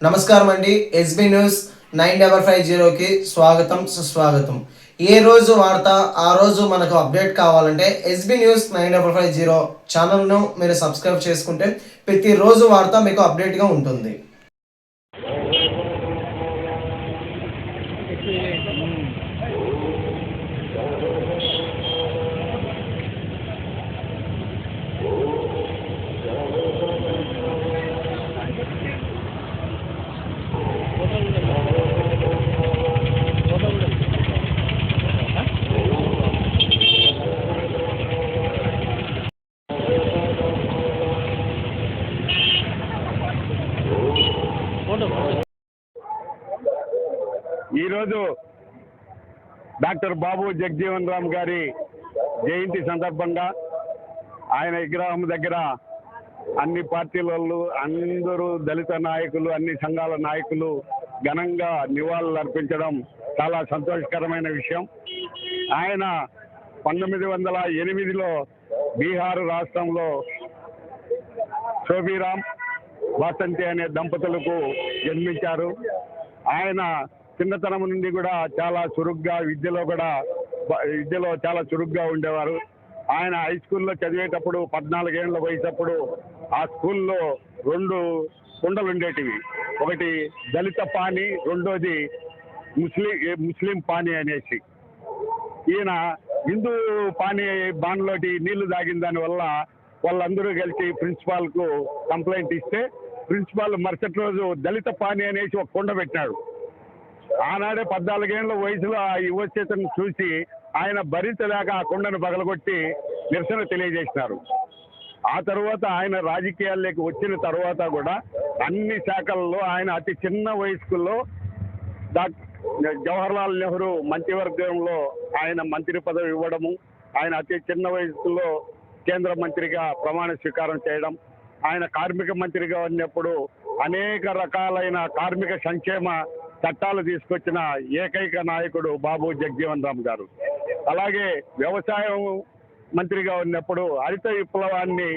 నమస్కారం అండి. SB news 9550కి స్వాగతం సుస్వాగతం. ఏ రోజు వార్త ఆ రోజు మనకు అప్డేట్ కావాలంటే ఎస్బీ న్యూస్ 9550 ఛానల్ను మీరు సబ్స్క్రైబ్ చేసుకుంటే ప్రతిరోజు వార్త మీకు అప్డేట్గా ఉంటుంది. ఈరోజు డాక్టర్ బాబు జగజీవన్ రామ్ గారి జయంతి సందర్భంగా ఆయన విగ్రహం దగ్గర అన్ని పార్టీల వాళ్ళు అందరూ దళిత నాయకులు అన్ని సంఘాల నాయకులు ఘనంగా నివాళులు అర్పించడం చాలా సంతోషకరమైన విషయం. ఆయన 1908లో బీహార్ రాష్ట్రంలో శోభిరామ్ వాసంతి అనే దంపతులకు జన్మించారు. ఆయన చిన్నతనం నుండి కూడా చాలా చురుగ్గా విద్యలో చాలా చురుగ్గా ఉండేవారు. ఆయన హై స్కూల్లో చదివేటప్పుడు 14 ఏళ్ల వయసప్పుడు ఆ స్కూల్లో 2 కుండలు ఉండేటివి. ఒకటి దళిత పాని, రెండోది ముస్లిం పాని అనేసి. ఈయన హిందూ పాని బాన్లోటి నీళ్లు తాగిన దానివల్ల వాళ్ళందరూ కలిసి ప్రిన్సిపాల్కు కంప్లైంట్ ఇస్తే ప్రిన్సిపాల్ మరుసటి రోజు దళిత పాని అనేసి ఒక కుండ పెట్టినాడు. ఆనాడే 14 ఏళ్ల వయసులో ఆ యువచేతను చూసి ఆయన భరించలేక ఆ కుండను పగలగొట్టి నిరసన తెలియజేసినారు. ఆ తర్వాత ఆయన రాజకీయాల్లోకి వచ్చిన తర్వాత కూడా అన్ని శాఖల్లో ఆయన అతి చిన్న వయస్కుల్లో జవహర్లాల్ నెహ్రూ మంత్రివర్గంలో ఆయన మంత్రి పదవి ఇవ్వడము, ఆయన అతి చిన్న వయసులో కేంద్ర మంత్రిగా ప్రమాణ స్వీకారం చేయడం, ఆయన కార్మిక మంత్రిగా ఉన్నప్పుడు అనేక రకాలైన కార్మిక సంక్షేమ చట్టాలు తీసుకొచ్చిన ఏకైక నాయకుడు బాబు జగజీవన్ రామ్ గారు. అలాగే వ్యవసాయం మంత్రిగా ఉన్నప్పుడు హరిత విప్లవాన్ని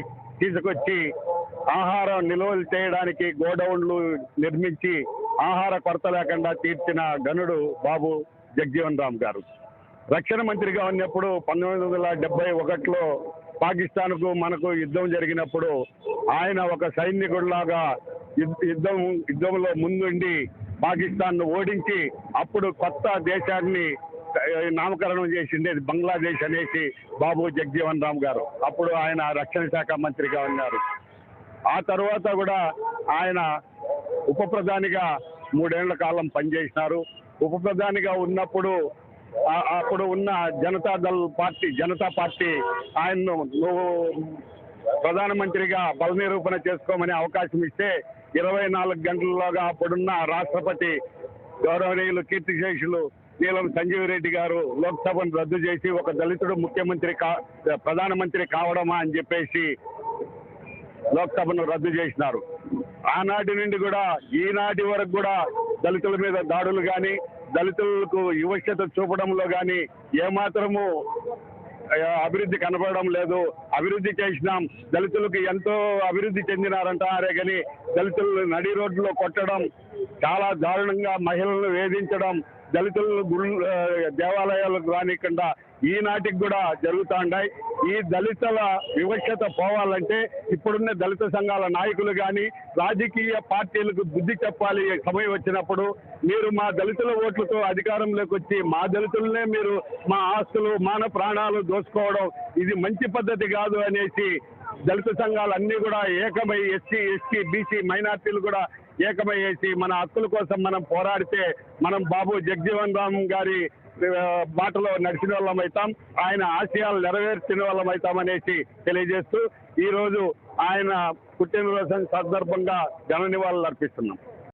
తీసుకొచ్చి ఆహారం నిల్వలు చేయడానికి గోడౌన్లు నిర్మించి ఆహార కొరత లేకుండా తీర్చిన గనుడు బాబు జగజీవన్ రామ్ గారు. రక్షణ మంత్రిగా ఉన్నప్పుడు 1971లో పాకిస్తాన్కు మనకు యుద్ధం జరిగినప్పుడు ఆయన ఒక సైనికుడిలాగా యుద్ధంలో ముందుండి పాకిస్తాన్ను ఓడించి అప్పుడు కొత్త దేశాన్ని నామకరణం చేసిండేది బంగ్లాదేశ్ అనేసి బాబు జగజీవన్ రామ్ గారు. అప్పుడు ఆయన రక్షణ శాఖ మంత్రిగా ఉన్నారు. ఆ తర్వాత కూడా ఆయన ఉప ప్రధానిగా 3 ఏళ్ల కాలం పనిచేసినారు. ఉప ప్రధానిగా ఉన్నప్పుడు అప్పుడు ఉన్న జనతా పార్టీ ఆయన్ను నువ్వు ప్రధానమంత్రిగా బల నిరూపణ చేసుకోమని అవకాశం ఇస్తే 24 గంటల్లోగా అప్పుడున్న రాష్ట్రపతి గౌరవనీయులు కీర్తిశేషులు నీలం సంజీవ్ రెడ్డి గారు లోక్సభను రద్దు చేసి ఒక దళితుడు ప్రధానమంత్రి కావడమా అని చెప్పేసి లోక్సభను రద్దు చేసినారు. ఆనాటి నుండి కూడా ఈనాటి వరకు కూడా దళితుల మీద దాడులు కానీ దళితులకు వివక్షత చూపడంలో కానీ ఏమాత్రము అభివృద్ధి కనబడడం లేదు. అభివృద్ధి చేసినాం, దళితులకు ఎంతో అభివృద్ధి చెందినారంటారే కానీ దళితులను నడి రోడ్లో కొట్టడం, చాలా దారుణంగా మహిళలను వేధించడం, దళితులను దేవాలయాలకు రానికుండా ఈనాటికి కూడా జరుగుతూ ఉన్నాయి. ఈ దళితుల వివక్షత పోవాలంటే ఇప్పుడున్న దళిత సంఘాల నాయకులు కానీ రాజకీయ పార్టీలకు బుద్ధి చెప్పాలి. సమయం వచ్చినప్పుడు మీరు మా దళితుల ఓట్లతో అధికారంలోకి వచ్చి మా దళితులనే మీరు మా ఆస్తులు మాన ప్రాణాలు దోచుకోవడం ఇది మంచి పద్ధతి కాదు అనేసి దళిత సంఘాలు అన్నీ కూడా ఏకమై ఎస్సీ, ఎస్టీ, బీసీ మైనార్టీలు కూడా ఏకమయ్యేసి మన హక్కుల కోసం మనం పోరాడితే మనం బాబు జగజీవన్ రామ్ గారి బాటలో నడిచిన వాళ్ళం అవుతాం, ఆయన ఆశయాలు నెరవేర్చిన వాళ్ళం అవుతాం అనేసి తెలియజేస్తూ ఈరోజు ఆయన పుట్టినరోజు సందర్భంగా ఘన నివాళులు అర్పిస్తున్నాం.